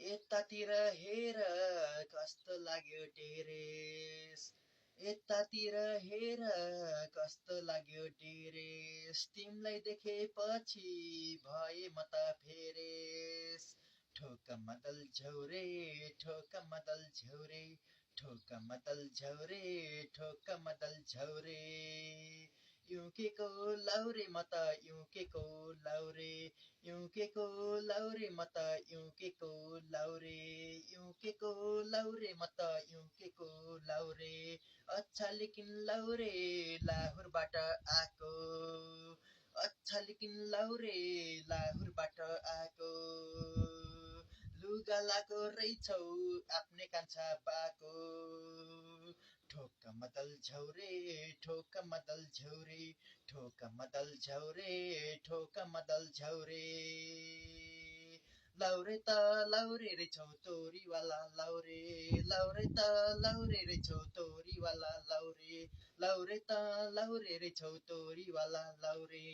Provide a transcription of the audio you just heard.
यतातिर हेर कस्तो लाग्यो टेरेस यतातिर हेर कस्तो लाग्यो टेरेस तिमीलाई देखेपछि भए म त फेरेस ठोक मदल झौरे ठोक मदल झौरे ठोक मदल झौरे ठोक मदल झौरे युकेको लाउरे म त युकेको लाउरे युकेको लाउरे म त युकेको लाउरे युकेको लाउरे म त युकेको लाउरे अच्छा लेकिन लाउरे लाहुरबाट आएको अच्छा लेकिन लाउरे लाहुरबाट आएको लुगा लाको रहेछौ आफ्नै कान्छा बाको ठोक मदल झौरे ठोक मदल झौरे ठोक मदल झौरे ठोक मदल झौरे लाउरे त लाउरे रहेछौ तोरीवाला लाउरे लाउरे त लाउरे रहेछौ तोरीवाला लाउरे लाउरे त लाउरे रहेछौ तोरीवाला लाउरे